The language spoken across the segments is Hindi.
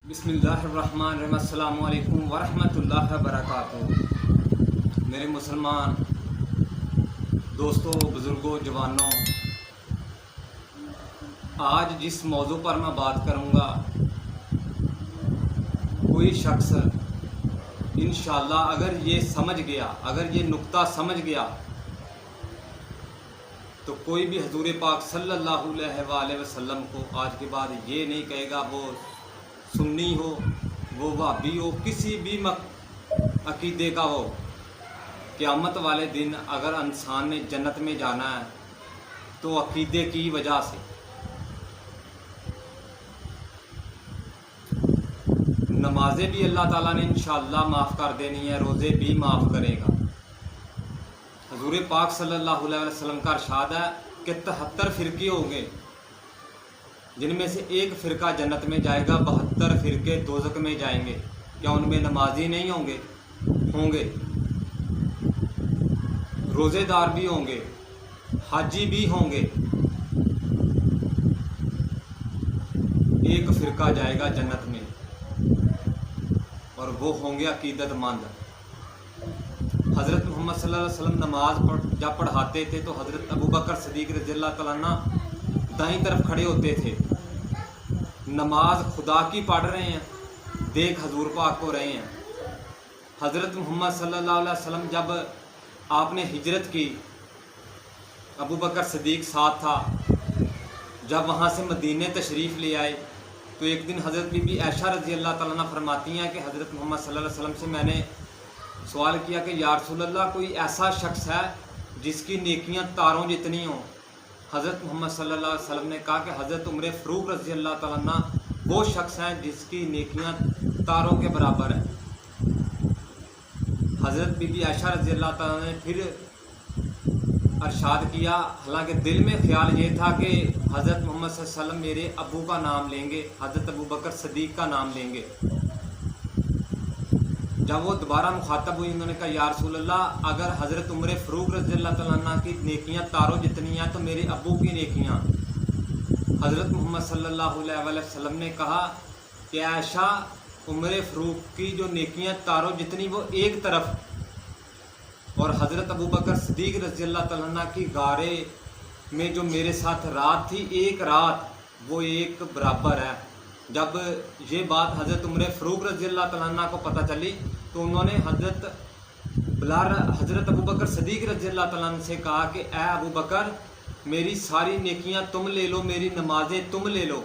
बिस्मिल्लाहिर्रहमानिर्रहीम। अस्सलामु अलैकुम वरहमतुल्लाहि वबरकातुहू। मेरे मुसलमान दोस्तों, बुज़ुर्गों, जवानों, आज जिस मौजू पर मैं बात करूँगा, कोई शख्स इंशाअल्लाह अगर ये समझ गया, अगर ये नुक्ता समझ गया, तो कोई भी हजूर पाक सल्लल्लाहु अलैहि वसल्लम को आज के बाद ये नहीं कहेगा वो सुन्नी हो, वो वहाबी हो, किसी भी अकीदे का हो। क़यामत वाले दिन अगर इंसान ने जन्नत में जाना है तो अकीदे की वजह से। नमाजें भी अल्लाह ताला ने इंशाअल्लाह माफ़ कर देनी है, रोज़े भी माफ़ करेगा। हजूर पाक सल्लल्लाहु अलैहि वसल्लम का इरशाद है कि 73 फ़िरके होंगे, जिनमें से एक फ़िरका जन्नत में जाएगा, 72 फ़िरके दोज़ख में जाएंगे। क्या उनमें नमाजी नहीं होंगे? होंगे। रोज़ेदार भी होंगे, हाजी भी होंगे। एक फ़िरका जाएगा जन्नत में और वो होंगे अकीदतमंद। हज़रत मोहम्मद सल्लल्लाहु अलैहि वसल्लम नमाज जब पढ़ाते थे तो हज़रत अबू बकर सिद्दीक़ रज़ियल्लाहु तआला अन्हु दाईं तरफ खड़े होते थे। नमाज खुदा की पढ़ रहे हैं, देख हजूर पाक को रहे हैं। हज़रत मोहम्मद सल्लल्लाहु अलैहि वसल्लम जब आपने हिजरत की, अबू बकर सिद्दीक़ साथ था। जब वहाँ से मदीने तशरीफ़ ले आए तो एक दिन हज़रत बीबी आयशा रज़ियल्लाहु तआला अन्हा फरमाती हैं कि हज़रत मोहम्मद सल्लल्लाहु अलैहि वसल्लम से मैंने सवाल किया कि या रसूल अल्लाह, कोई ऐसा शख्स है जिसकी नेकियां तारों जितनी हों? हज़रत मोहम्मद सल्लल्लाहु अलैहि वसल्लम ने कहा कि हज़रत उमर फ़ारूक रज़ियल्लाहु तआला अन्हु वो शख्स हैं जिसकी नेकियां तारों के बराबर है। हज़रत बीबी आयशा रज़ियल्लाहु तआला ने फिर अरशाद किया, हालांकि दिल में ख्याल ये था कि हज़रत मोहम्मद सल्लल्लाहु अलैहि वसल्लम मेरे अबू का नाम लेंगे, हज़रत अबू बकर सिद्दीक़ का नाम लेंगे। जब वो दोबारा मुखातब हुई, उन्होंने कहा या रसूल अल्लाह, अगर हज़रत उमर फ़ारूक रज़ियल्लाहु तआला अन्हु की नेकियां तारों जितनी हैं तो मेरे अबू की नेकियां। हज़रत मोहम्मद सल्लल्लाहु अलैहि वसल्लम ने कहा कि आयशा, उमर फ़ारूक की जो नेकियां तारों जितनी वो एक तरफ, और हज़रत अबू बकर सिद्दीक़ रज़ियल्लाहु तआला अन्हु की गारे में जो मेरे साथ रात थी, एक रात वो एक बराबर है। जब ये बात हज़रत उमर फ़ारूक रज़ियल्लाहु तआला अन्हु को पता चली तो उन्होंने हज़रत अबू बकर सिद्दीक़ रज़ियल्लाहु तआला अन्हु से कहा कि ए अबू बकर, मेरी सारी नेकियां तुम ले लो, मेरी नमाजें तुम ले लो,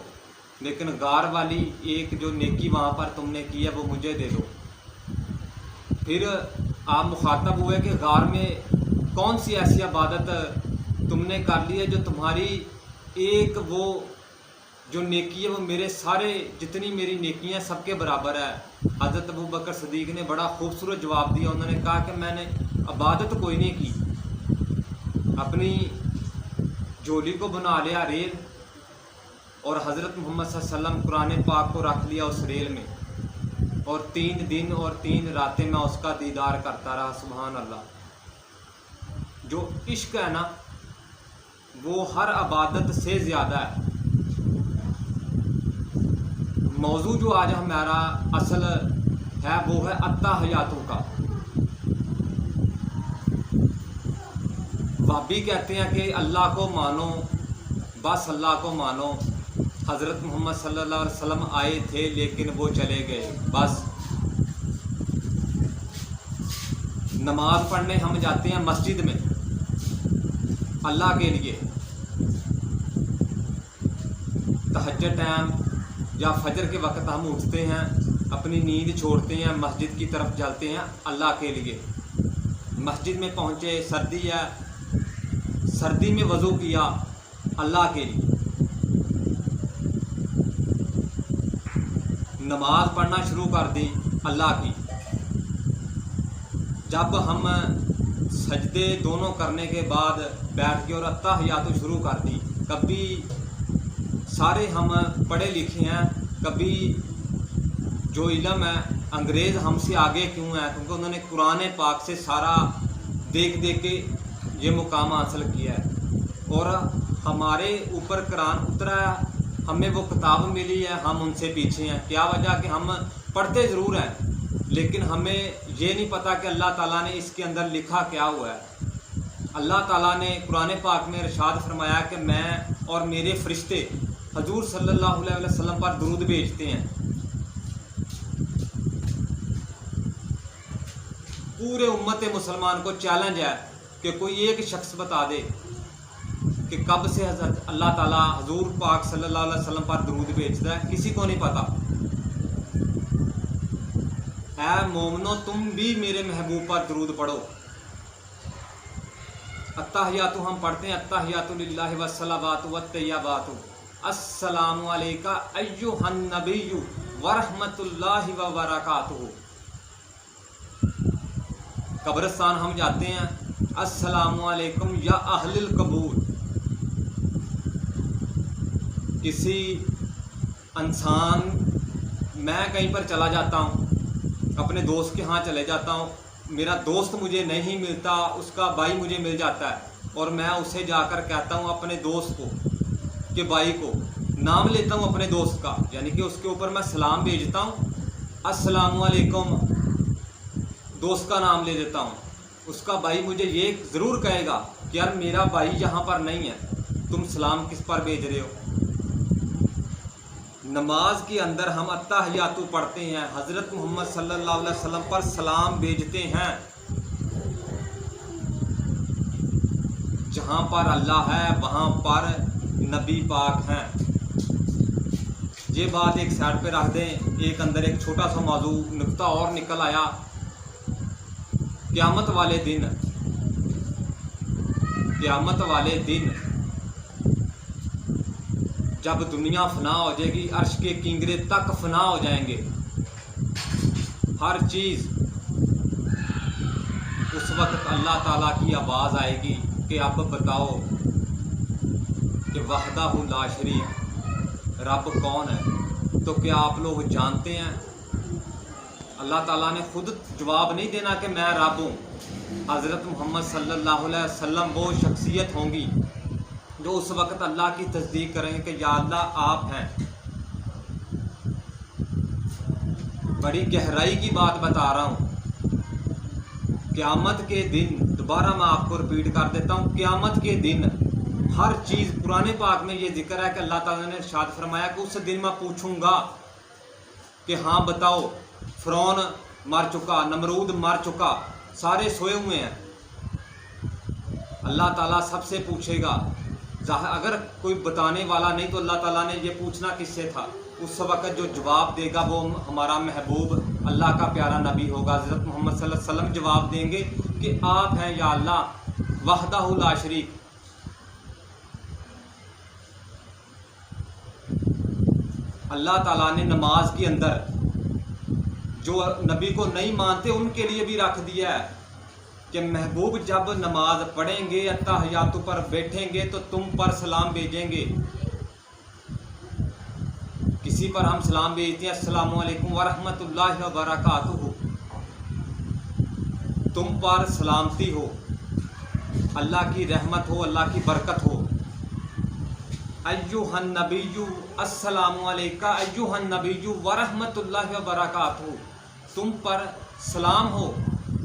लेकिन गार वाली एक जो नेकी वहाँ पर तुमने की है वो मुझे दे दो। फिर आप मुखातब हुए कि गार में कौन सी ऐसी इबादत तुमने कर ली है जो तुम्हारी एक वो जो नेकी है वो मेरे सारे जितनी मेरी नेकी हैं सबके बराबर है। हज़रत अबू बकर सिद्दीक़ ने बड़ा खूबसूरत जवाब दिया। उन्होंने कहा कि मैंने इबादत कोई नहीं की, अपनी झोली को बना लिया रेल, और हज़रत मोहम्मद सल्लल्लाहु अलैहि वसल्लम कुरान पाक को रख लिया उस रेल में, और 3 दिन और 3 रातें मैं उसका दीदार करता रहा। सुभान अल्लाह। जो इश्क है ना, वो हर इबादत से ज़्यादा है। मौजू जो आज हमारा असल है वो है अत्ताहियातों का। वहाबी कहते हैं कि अल्लाह को मानो, बस अल्लाह को मानो। हज़रत मोहम्मद सल्लल्लाहु अलैहि वसल्लम आए थे लेकिन वो चले गए, बस। नमाज पढ़ने हम जाते हैं मस्जिद में अल्लाह के लिए, तहज्जुद टाइम या फजर के वक्त हम उठते हैं, अपनी नींद छोड़ते हैं, मस्जिद की तरफ चलते हैं अल्लाह के लिए। मस्जिद में पहुँचे, सर्दी है, सर्दी में वज़ू किया अल्लाह के लिए। नमाज पढ़ना शुरू कर दी अल्लाह की। जब हम सजदे दोनों करने के बाद बैठ के और अत्ताहियात शुरू कर दी, कभी सारे हम पढ़े लिखे हैं, कभी जो इल्म है अंग्रेज़ हमसे आगे क्यों है, क्योंकि उन्होंने कुरान पाक से सारा देख देख के ये मुकाम हासिल किया है। और हमारे ऊपर कुरान उतरा है, हमें वो किताब मिली है, हम उनसे पीछे हैं। क्या वजह कि हम पढ़ते ज़रूर हैं लेकिन हमें ये नहीं पता कि अल्लाह ताला ने इसके अंदर लिखा क्या हुआ है। अल्लाह ताला ने कुरान पाक में इरशाद फरमाया कि मैं और मेरे फरिश्ते हजूर सल्लल्लाहु अलैहि वसल्लम पर दुरूद भेजते हैं। पूरे उम्मत मुसलमान को चैलेंज है कि कोई एक शख्स बता दे कि कब से हज़रत अल्लाह ताला हजूर पाक सल्लल्लाहु अलैहि वसल्लम पर दुरूद भेजता है, किसी को नहीं पता। ऐ मोमनो, तुम भी मेरे महबूब पर दुरूद पढ़ो। अत्तहियातु हम पढ़ते हैं, अत्तहियातु लिल्लाहि वस्सलावातु वत्तय्यबातु अस्सलामु अलैका अय्युहन नबिय्यु व रहमतुल्लाहि व बरकातुहू। कब्रिस्तान हम जाते हैं, अस्सलामु अलैकुम या अहलिल कबूर। किसी इंसान, मैं कहीं पर चला जाता हूँ, अपने दोस्त के यहाँ चले जाता हूँ, मेरा दोस्त मुझे नहीं मिलता, उसका भाई मुझे मिल जाता है और मैं उसे जाकर कहता हूँ अपने दोस्त को कि भाई को नाम लेता हूँ अपने दोस्त का, यानी कि उसके ऊपर मैं सलाम भेजता हूँ, अस्सलामु अलैकुम, दोस्त का नाम ले देता हूँ। उसका भाई मुझे ये ज़रूर कहेगा कि यार मेरा भाई यहाँ पर नहीं है, तुम सलाम किस पर भेज रहे हो। नमाज के अंदर हम अत्तहियातु पढ़ते हैं, हज़रत मोहम्मद सल्लल्लाहु अलैहि वसल्लम पर सलाम भेजते हैं। जहाँ पर अल्लाह है वहाँ पर नबी पाक हैं। ये बात एक साइड पे रख दें। एक अंदर एक छोटा सा मौजू नुक्ता और निकल आया। क़यामत वाले दिन, क़यामत वाले दिन जब दुनिया फना हो जाएगी, अर्श के किंगरे तक फना हो जाएंगे, हर चीज़, उस वक्त अल्लाह ताला की आवाज़ आएगी कि अब बताओ कि वहदहू ला शरीक, रब कौन है। तो क्या आप लोग जानते हैं? अल्लाह ताला ने खुद जवाब नहीं देना कि मैं रब हूँ। हज़रत मोहम्मद सल्लल्लाहु अलैहि वसल्लम वो शख्सियत होंगी जो उस वक़्त अल्लाह की तस्दीक करेंगे कि या अल्लाह आप हैं। बड़ी गहराई की बात बता रहा हूँ। क़यामत के दिन, दोबारा मैं आपको रिपीट कर देता हूँ, क़यामत के दिन हर चीज़, पुराने पाक में ये जिक्र है कि अल्लाह ताला ने इरशाद फरमाया कि उस दिन मैं पूछूंगा कि हाँ बताओ, फ़िरौन मर चुका, नमरूद मर चुका, सारे सोए हुए हैं। अल्लाह ताला सबसे पूछेगा। अगर कोई बताने वाला नहीं तो अल्लाह ताला ने ये पूछना किससे था? उस वक़्त जो जवाब देगा वो हमारा महबूब अल्लाह का प्यारा नबी होगा, हज़रत मोहम्मद सल्लल्लाहु अलैहि वसल्लम जवाब देंगे कि आप हैं या अल्लाह वहदहू ला शरीक। अल्लाह ताला ने नमाज के अंदर जो नबी को नहीं मानते उनके लिए भी रख दिया है कि महबूब जब नमाज पढ़ेंगे, अत्तहियातु पर बैठेंगे तो तुम पर सलाम भेजेंगे। किसी पर हम सलाम भेजते हैं, अस्सलामु अलैकुम व रहमतुल्लाहि व बरकातुहू, तुम पर सलामती हो, अल्लाह की रहमत हो, अल्लाह की बरकत हो। अय्युहन नबिय्यु अस्सलामु अलैका अय्युहन नबिय्यु व रहमतुल्लाहि व बरकातुहू, तुम पर सलाम हो,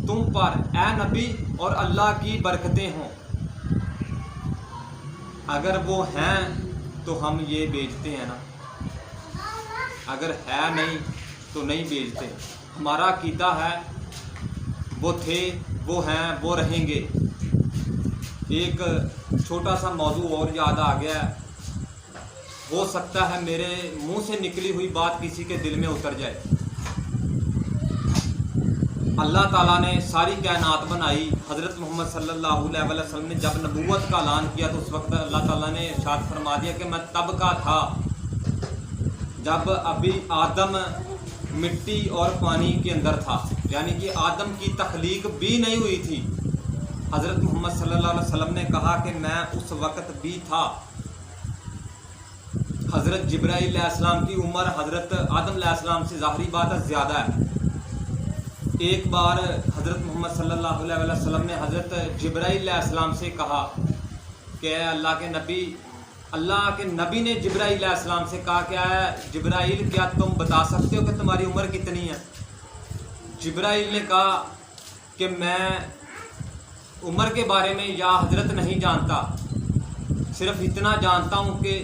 तुम पर ए नबी और अल्लाह की बरकतें हों। अगर वो हैं तो हम ये भेजते हैं ना, अगर है नहीं तो नहीं भेजते। हमारा अकीदा है वो थे, वो हैं, वो रहेंगे। एक छोटा सा मौजू और याद आ गया है, हो सकता है मेरे मुंह से निकली हुई बात किसी के दिल में उतर जाए। अल्लाह ताला ने सारी कायनात बनाई, हज़रत मोहम्मद सल्लल्लाहु अलैहि वसल्लम ने जब नबूवत का ऐलान किया तो उस वक्त अल्लाह ताला ने इरशाद फरमा दिया कि मैं तब का था जब अभी आदम मिट्टी और पानी के अंदर था, यानी कि आदम की तख्लीक भी नहीं हुई थी। हज़रत मोहम्मद सल्लल्लाहु अलैहि वसल्लम ने कहा कि मैं उस वक़्त भी था। हज़रत जिब्राईल अलैहिस्सलाम की उम्र हज़रत आदम अलैहिस्सलाम से ज़ाहिरी बात है ज़्यादा है। एक बार हज़रत मोहम्मद सल्लल्लाहु अलैहि वसल्लम ने हज़रत जिब्राईल अलैहिस्सलाम से कहा कि अल्लाह के नबी, अल्लाह के नबी ने जिब्राइल अलैहिस्सलाम से कहा, क्या है जिब्राइल, क्या तुम बता सकते हो कि तुम्हारी उम्र कितनी है? जिब्राइल ने कहा कि मैं उम्र के बारे में या हजरत नहीं जानता, सिर्फ इतना जानता हूँ कि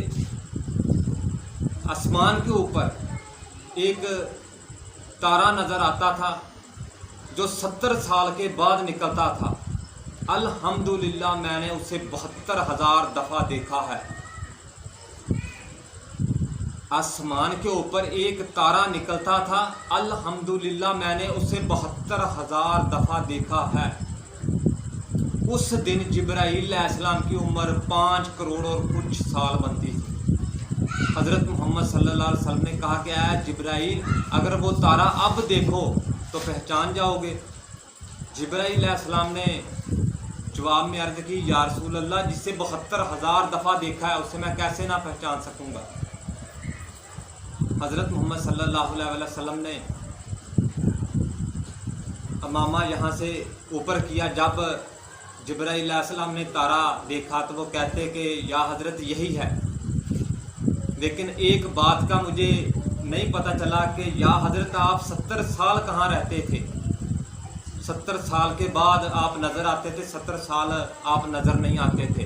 आसमान के ऊपर एक तारा नज़र आता था जो 70 साल के बाद निकलता था। अल्हम्दुलिल्लाह मैंने उसे 72,000 दफ़ा देखा है। आसमान के ऊपर एक तारा निकलता था, अल्हम्दुलिल्लाह मैंने उसे 72,000 दफ़ा देखा है। उस दिन जिब्राइल अलैहिस्सलाम की उम्र 5 करोड़ और कुछ साल बनती थी। हज़रत मोहम्मद सल्लल्लाहु अलैहि वसल्लम ने कहा, क्या है जिब्राइल, अगर वो तारा अब देखो तो पहचान जाओगे। जिब्राइल अलैहिस्सलाम ने जवाब में अर्ज़ की, या रसूल अल्लाह, जिससे 72,000 दफ़ा देखा है उसे मैं कैसे ना पहचान सकूँगा। हज़रत मोहम्मद सल्लल्लाहु अलैहि वसल्लम ने अमामा यहाँ से ऊपर किया। जब जिब्राइल अलैहिस्सलाम ने तारा देखा तो वो कहते कि या हज़रत यही है, लेकिन एक बात का मुझे नहीं पता चला कि या हज़रत आप 70 साल कहाँ रहते थे? 70 साल के बाद आप नज़र आते थे, 70 साल आप नज़र नहीं आते थे।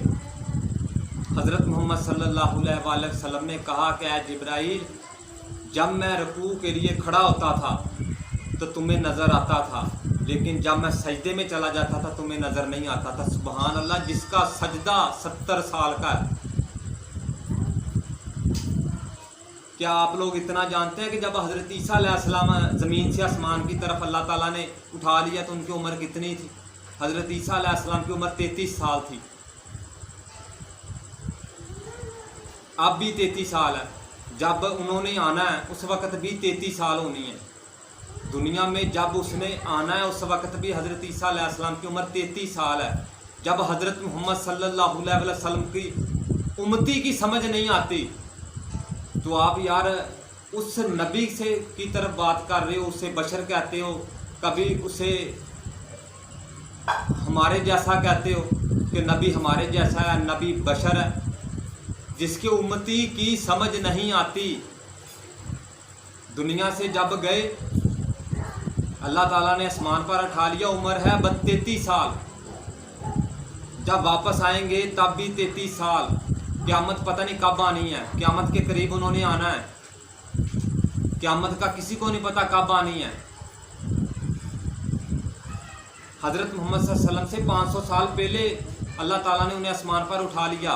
हज़रत मोहम्मद सल्लल्लाहु अलैहि वसल्लम ने कहा कि ऐ जिब्राइल, जब मैं रुकू के लिए खड़ा होता था तो तुम्हें नज़र आता था, लेकिन जब मैं सजदे में चला जाता था तुम्हें नज़र नहीं आता था। सुबहान अल्लाह, जिसका सजदा 70 साल का है। क्या आप लोग इतना जानते हैं कि जब हज़रत ईसा अलैहिस्सलाम ज़मीन से आसमान की तरफ अल्लाह ताला ने उठा लिया तो उनकी उम्र कितनी थी? हज़रत ईसा अलैहिस्सलाम की उम्र 33 साल थी। अब भी 33 साल है। जब उन्होंने आना है उस वक़्त भी 33 साल होनी है। दुनिया में जब उसने आना है उस वक़्त भी हज़रत ईसा अलैहिस्सलाम की उम्र 33 साल है। जब हज़रत मोहम्मद सल्लल्लाहु अलैहि वसल्लम की उम्मती की समझ नहीं आती तो आप यार उस नबी से की तरफ बात कर रहे हो, उसे बशर कहते हो, कभी उसे हमारे जैसा कहते हो कि नबी हमारे जैसा है, नबी बशर है। जिसके उम्मती की समझ नहीं आती, दुनिया से जब गए अल्लाह ताला ने आसमान पर उठा लिया, उम्र है 33 साल। जब वापस आएंगे तब भी 33 साल। क़यामत पता नहीं कब आनी है, क़यामत के करीब उन्होंने आना है। क़यामत का किसी को नहीं पता कब आनी है। हज़रत मोहम्मद सल्लल्लाहु अलैहि वसल्लम से 500 साल पहले अल्लाह ताला ने उन्हें आसमान पर उठा लिया।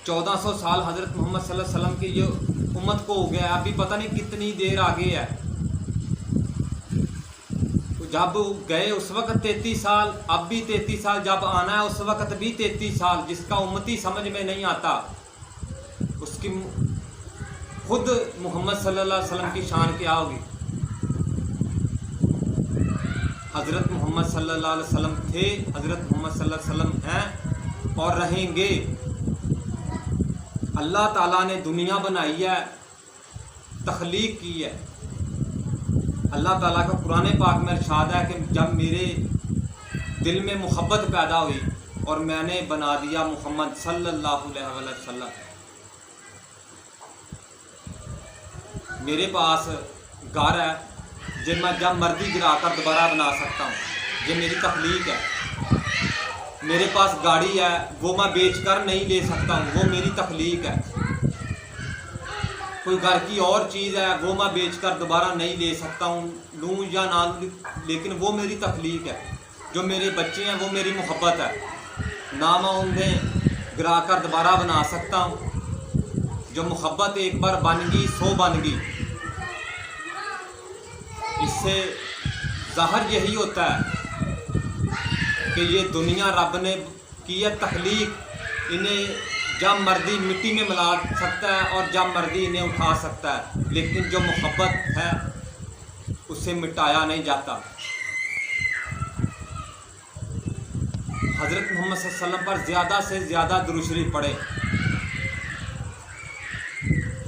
1400 साल हज़रत मोहम्मद सल्लल्लाहु अलैहि वसल्लम की ये उम्मत को हो गया, अभी पता नहीं कितनी देर आगे है। जब गए उस वक़्त 33 साल, अब भी 33 साल, जब आना है उस वक़्त भी 33 साल। जिसका उम्मती समझ में नहीं आता उसकी खुद मोहम्मद सल्लल्लाहु अलैहि वसल्लम की शान क्या होगी। हज़रत मोहम्मद सल्लल्लाहु अलैहि वसल्लम थे, हज़रत मोहम्मद सल्लल्लाहु अलैहि वसल्लम हैं और रहेंगे। अल्लाह ताला ने दुनिया बनाई है, तख्लीक की है। अल्लाह ताला का कुरान पाक में इरशाद है कि जब मेरे दिल में मोहब्बत पैदा हुई और मैंने बना दिया मोहम्मद सल्लल्लाहु अलैहि वसल्लम। मेरे पास घर है जो मैं जब मर्जी गिरा कर दोबारा बना सकता हूँ, ये मेरी तख्लीक है। मेरे पास गाड़ी है, वो मैं बेच कर नहीं ले सकता हूँ, वो मेरी तख्लीक है। कोई घर की और चीज़ है, वो मैं बेच कर दोबारा नहीं ले सकता हूँ, लूँ या ना लूँ, लेकिन वो मेरी तख्लीक है। जो मेरे बच्चे हैं वो मेरी मोहब्बत है, ना मैं उन्हें गिरा कर दोबारा बना सकता हूँ। जो मोहब्बत एक बार बन गई सो बन गई। इससे ज़ाहिर यही होता है कि ये दुनिया रब ने की है तख्लीक, इन्हें जब मर्जी मिट्टी में मिला सकता है और जब मर्जी इन्हें उठा सकता है, लेकिन जो मोहब्बत है उसे मिटाया नहीं जाता। हज़रत मोहम्मद सल्लल्लाहु अलैहि वसल्लम पर ज़्यादा से ज़्यादा दुरूद शरीफ पढ़े,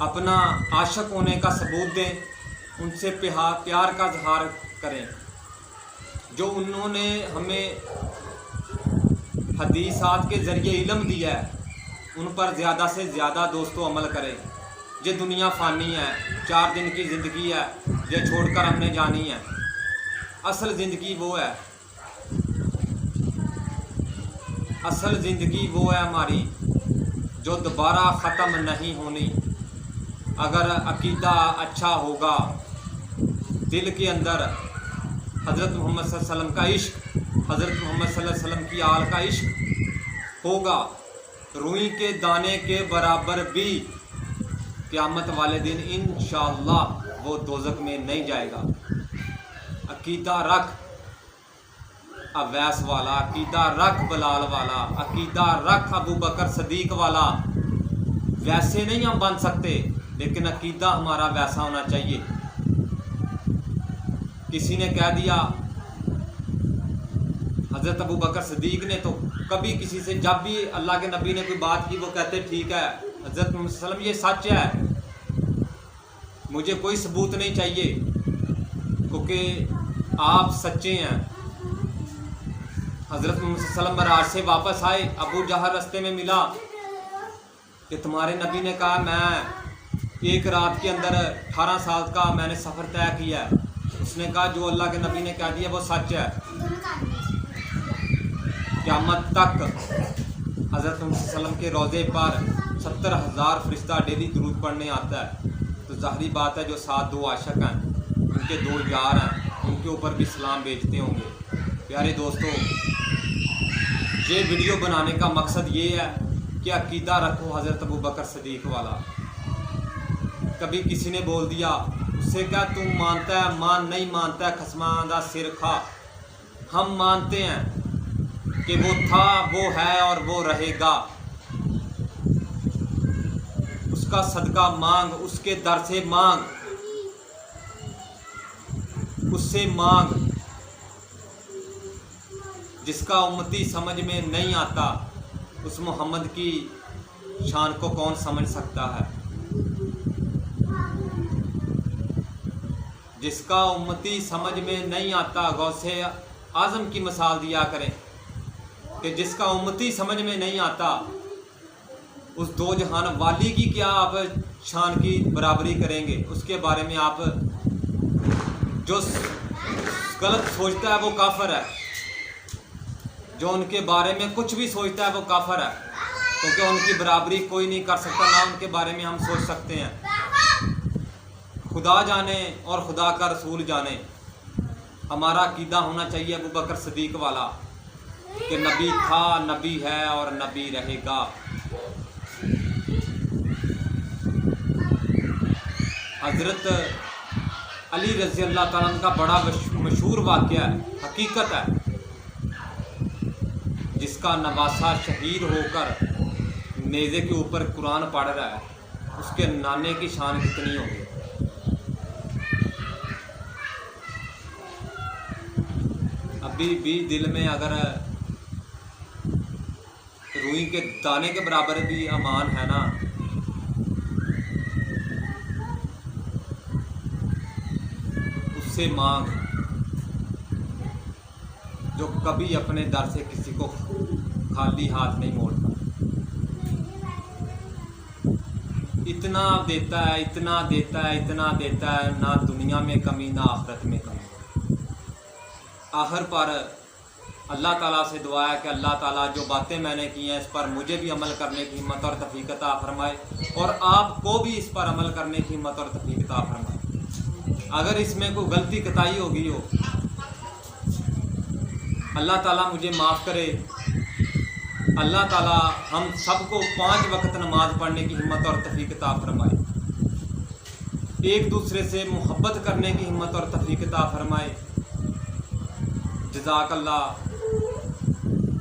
अपना आशिक होने का सबूत दें, उनसे प्यार का इज़हार करें। जो उन्होंने हमें हदीसात के ज़रिए इल्म दिया है उन पर ज़्यादा से ज़्यादा दोस्तों अमल करें। ये दुनिया फ़ानी है, 4 दिन की ज़िंदगी है, ये छोड़कर हमने जानी है। असल ज़िंदगी वो है, असल ज़िंदगी वो है हमारी जो दोबारा ख़त्म नहीं होनी। अगर अकीदा अच्छा होगा, दिल के अंदर हज़रत मोहम्मद सल्लल्लाहु अलैहि वसल्लम का इश्क, हज़रत मोहम्मद सल्लल्लाहु अलैहि वसल्लम की आल का इश्क होगा, रुई के दाने के बराबर भी क़यामत वाले दिन इंशाअल्लाह वो दोज़ख में नहीं जाएगा। अकीदा रख अवैस वाला, अकीदा रख बिलाल वाला, अकीदा रख अबू बकर सदीक वाला। वैसे नहीं हम बन सकते, लेकिन अकीदा हमारा वैसा होना चाहिए। किसी ने कह दिया, हज़रत अबू बकर सदीक ने तो कभी किसी से, जब भी अल्लाह के नबी ने कोई बात की वो कहते ठीक है हज़रत मोहम्मद सल्लल्लाहु अलैहि वसल्लम ये सच है, मुझे कोई सबूत नहीं चाहिए क्योंकि आप सच्चे हैं। हज़रत मोहम्मद सल्लल्लाहु अलैहि वसल्लम मराज से वापस आए, अबू जहल रास्ते में मिला कि तुम्हारे नबी ने कहा मैं एक रात के अंदर 18 साल का मैंने सफ़र तय किया है। उसने कहा जो अल्लाह के नबी ने कह दिया वो सच है। क़यामत तक हज़रत मोहम्मद सल्लल्लाहु अलैहि वसल्लम के रोज़े पर 70,000 फरिश्ता डेली दुरूद पढ़ने आता है। तो ज़ाहिरी बात है जो 7 आशिक हैं, उनके 2 यार हैं, उनके ऊपर भी सलाम भेजते होंगे। प्यारे दोस्तों, ये वीडियो बनाने का मकसद ये है कि अकीदा रखो हज़रत अबू बकर सदीक वाला। कभी किसी ने बोल दिया, उससे क्या तू मानता है, मान नहीं मानता है, खसमांदा सिर खा। हम मानते हैं कि वो था, वो है और वो रहेगा। उसका सदका मांग, उसके दर से मांग, उससे मांग। जिसका उम्मती समझ में नहीं आता, उस मोहम्मद की शान को कौन समझ सकता है। जिसका उम्मती समझ में नहीं आता, गौसे आज़म की मिसाल दिया करें कि जिसका उम्मती समझ में नहीं आता, उस 2 जहान वाली की क्या आप शान की बराबरी करेंगे। उसके बारे में आप जो गलत सोचता है वो काफिर है, जो उनके बारे में कुछ भी सोचता है वो काफिर है, क्योंकि उनकी बराबरी कोई नहीं कर सकता, ना उनके बारे में हम सोच सकते हैं। खुदा जाने और खुदा का रसूल जाने। हमारा अकीदा होना चाहिए अबू बकर सदीक वाला कि नबी था, नबी है और नबी रहेगा। हज़रत अली रज़ी अल्लाह ताला अन्हु का बड़ा मशहूर वाक़या है, हकीकत है, जिसका नवासा शहीद होकर नेज़े के ऊपर कुरान पढ़ रहा है, उसके नाने की शान कितनी होगी। अभी भी दिल में अगर रुई के दाने के बराबर भी अमान है ना, उससे मांग, जो कभी अपने दर से किसी को खाली हाथ नहीं मोड़ता। इतना देता है, इतना देता है, इतना देता है, ना दुनिया में कमी ना आखिरत में कमी। आखिर पर अल्लाह ताला से दुआ है कि अल्लाह ताला जो बातें मैंने की हैं इस पर मुझे भी अमल करने की हिम्मत और तौफीक अता फरमाए, और आपको भी इस पर अमल करने की हिम्मत और तौफीक अता फरमाए। अगर इसमें कोई गलती कताई होगी हो, अल्लाह ताला मुझे माफ़ करे। अल्लाह ताला हम सबको 5 वक्त नमाज पढ़ने की हिम्मत और तौफीक अता फरमाए, एक दूसरे से मोहब्बत करने की हिम्मत और तौफीक अता फरमाए। जज़ाकल्लाह।